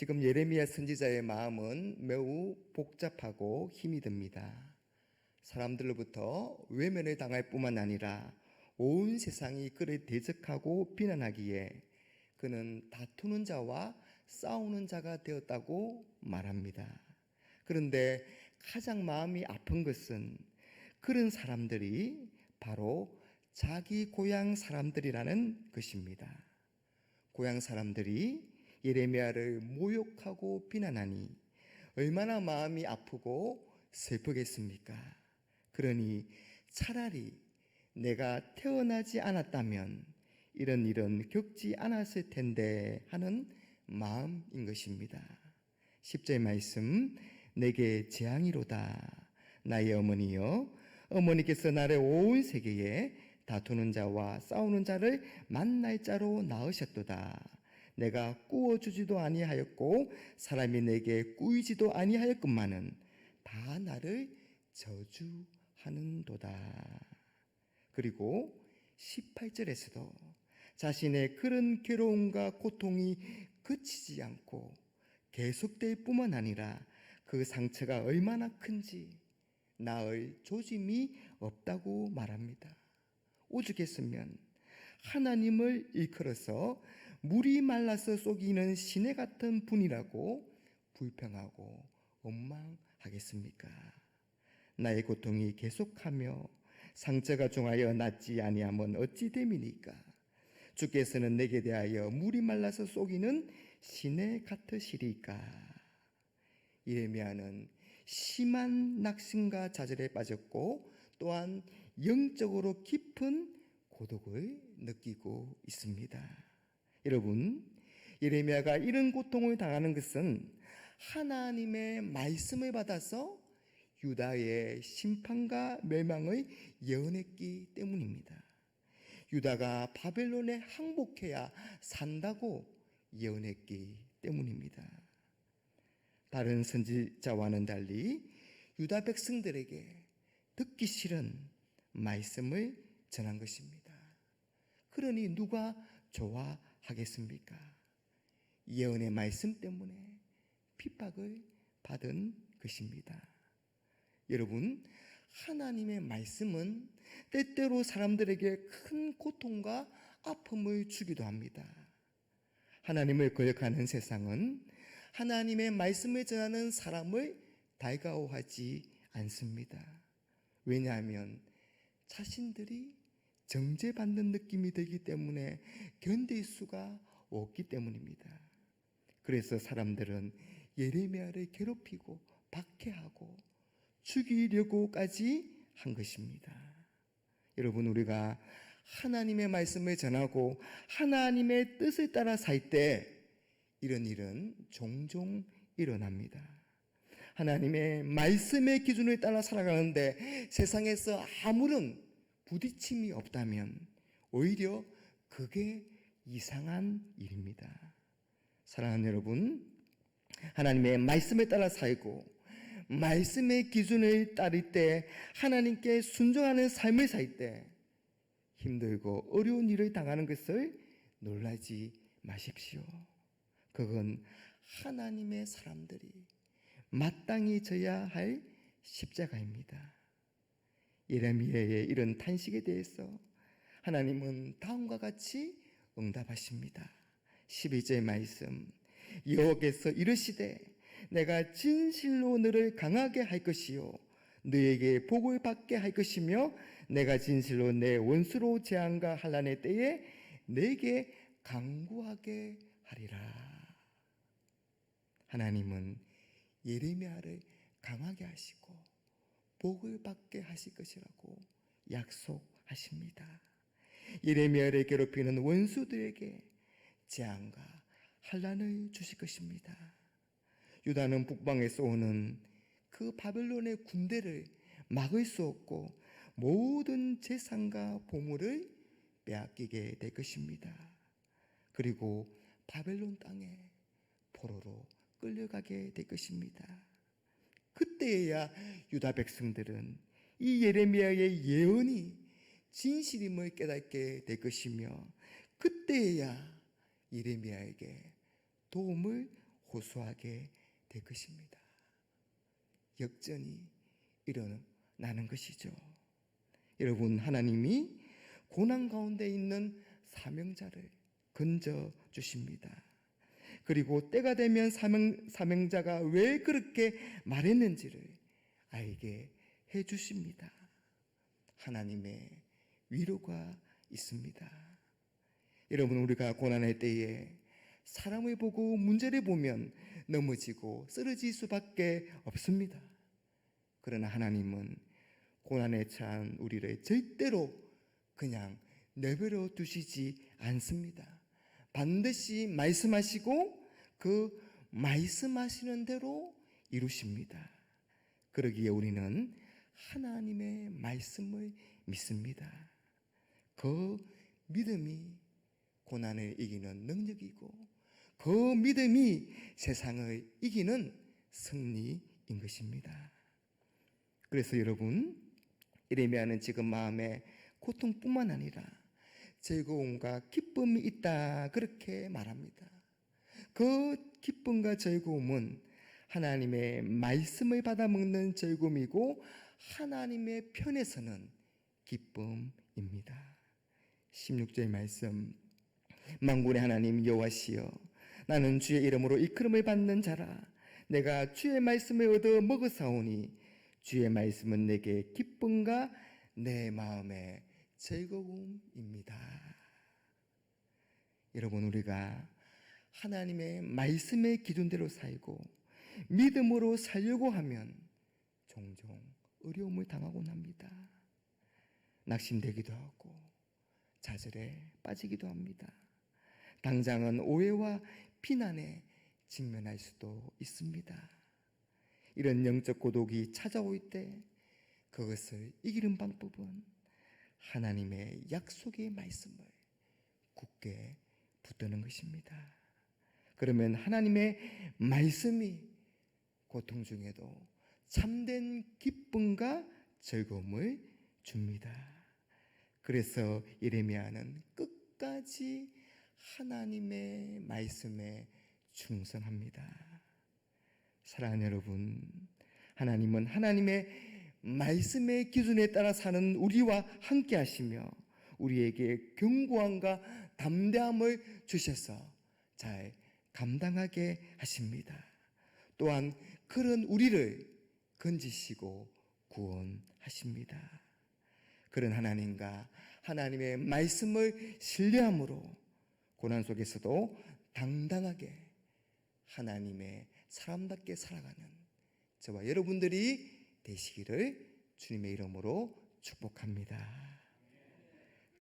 지금 예레미야 선지자의 마음은 매우 복잡하고 힘이 듭니다. 사람들로부터 외면을 당할 뿐만 아니라 온 세상이 그를 대적하고 비난하기에 그는 다투는 자와 싸우는 자가 되었다고 말합니다. 그런데 가장 마음이 아픈 것은 그런 사람들이 바로 자기 고향 사람들이라는 것입니다. 고향 사람들이 예레미야를 모욕하고 비난하니 얼마나 마음이 아프고 슬프겠습니까? 그러니 차라리 내가 태어나지 않았다면 이런 일은 겪지 않았을 텐데 하는 마음인 것입니다. 10절 말씀, 내게 재앙이로다. 나의 어머니여, 어머니께서 나를 온 세계에 다투는 자와 싸우는 자를 만날 자로 낳으셨도다. 내가 꾸어주지도 아니하였고 사람이 내게 꾸이지도 아니하였건만은 다 나를 저주하는도다. 그리고 18절에서도 자신의 그런 괴로움과 고통이 그치지 않고 계속될 뿐만 아니라 그 상처가 얼마나 큰지 나을 조짐이 없다고 말합니다. 오죽했으면 하나님을 일컬어서 물이 말라서 쏘기는 시내 같은 분이라고 불평하고 원망하겠습니까? 나의 고통이 계속하며 상처가 종하여 낫지 아니하면 어찌 됨이니까? 주께서는 내게 대하여 물이 말라서 쏘기는 시내 같으시리까? 예레미야는 심한 낙심과 좌절에 빠졌고 또한 영적으로 깊은 고독을 느끼고 있습니다. 여러분, 예레미야가 이런 고통을 당하는 것은 하나님의 말씀을 받아서 유다의 심판과 멸망을 예언했기 때문입니다. 유다가 바벨론에 항복해야 산다고 예언했기 때문입니다. 다른 선지자와는 달리 유다 백성들에게 듣기 싫은 말씀을 전한 것입니다. 그러니 누가 좋아하겠습니까? 예언의 말씀 때문에 핍박을 받은 것입니다. 여러분, 하나님의 말씀은 때때로 사람들에게 큰 고통과 아픔을 주기도 합니다. 하나님을 거역하는 세상은 하나님의 말씀을 전하는 사람을 달가워하지 않습니다. 왜냐하면 자신들이 정죄받는 느낌이 들기 때문에 견딜 수가 없기 때문입니다. 그래서 사람들은 예레미야를 괴롭히고 박해하고 죽이려고까지 한 것입니다. 여러분, 우리가 하나님의 말씀을 전하고 하나님의 뜻을 따라 살 때 이런 일은 종종 일어납니다. 하나님의 말씀의 기준을 따라 살아가는데 세상에서 아무런 부딪힘이 없다면 오히려 그게 이상한 일입니다. 사랑하는 여러분, 하나님의 말씀에 따라 살고 말씀의 기준을 따를 때 하나님께 순종하는 삶을 살 때 힘들고 어려운 일을 당하는 것을 놀라지 마십시오. 그건 하나님의 사람들이 마땅히 져야 할 십자가입니다. 예레미야의 이런 탄식에 대해서 하나님은 다음과 같이 응답하십니다. 12절 말씀, 여호와께서 이르시되 내가 진실로 너를 강하게 할 것이요 너에게 복을 받게 할 것이며 내가 진실로 내 원수로 재앙과 환난의 때에 내게 강구하게 하리라. 하나님은 예레미야를 강하게 하시고 복을 받게 하실 것이라고 약속하십니다. 예레미야를 괴롭히는 원수들에게 재앙과 환난을 주실 것입니다. 유다는 북방에서 오는 그 바벨론의 군대를 막을 수 없고 모든 재산과 보물을 빼앗기게 될 것입니다. 그리고 바벨론 땅에 포로로 끌려가게 될 것입니다. 그때야 유다 백성들은 이 예레미야의 예언이 진실임을 깨닫게 될 것이며 그때야 예레미야에게 도움을 호소하게 될 것입니다. 역전이 일어나는 것이죠. 여러분, 하나님이 고난 가운데 있는 사명자를 건져 주십니다. 그리고 때가 되면 사명자가 왜 그렇게 말했는지를 알게 해 주십니다. 하나님의 위로가 있습니다. 여러분, 우리가 고난할 때에 사람을 보고 문제를 보면 넘어지고 쓰러질 수밖에 없습니다. 그러나 하나님은 고난에 처한 우리를 절대로 그냥 내버려 두시지 않습니다. 반드시 말씀하시고 그 말씀하시는 대로 이루십니다. 그러기에 우리는 하나님의 말씀을 믿습니다. 그 믿음이 고난을 이기는 능력이고 그 믿음이 세상을 이기는 승리인 것입니다. 그래서 여러분, 예레미야는 지금 마음에 고통뿐만 아니라 즐거움과 기쁨이 있다 그렇게 말합니다. 그 기쁨과 즐거움은 하나님의 말씀을 받아먹는 즐거움이고 하나님의 편에서는 기쁨입니다. 16절 말씀, 만군의 하나님 여호와시여, 나는 주의 이름으로 이끌음을 받는 자라. 내가 주의 말씀을 얻어 먹었사오니 주의 말씀은 내게 기쁨과 내 마음의 즐거움입니다. 여러분, 우리가 하나님의 말씀의 기준대로 살고 믿음으로 살려고 하면 종종 어려움을 당하곤 합니다. 낙심되기도 하고 좌절에 빠지기도 합니다. 당장은 오해와 비난에 직면할 수도 있습니다. 이런 영적 고독이 찾아올 때 그것을 이기는 방법은 하나님의 약속의 말씀을 굳게 붙드는 것입니다. 그러면 하나님의 말씀이 고통 중에도 참된 기쁨과 즐거움을 줍니다. 그래서 예레미야는 끝까지 하나님의 말씀에 충성합니다. 사랑하는 여러분, 하나님은 하나님의 말씀의 기준에 따라 사는 우리와 함께 하시며 우리에게 견고함과 담대함을 주셔서 잘 감당하게 하십니다. 또한 그런 우리를 건지시고 구원하십니다. 그런 하나님과 하나님의 말씀을 신뢰함으로 고난 속에서도 당당하게 하나님의 사람답게 살아가는 저와 여러분들이 되시기를 주님의 이름으로 축복합니다.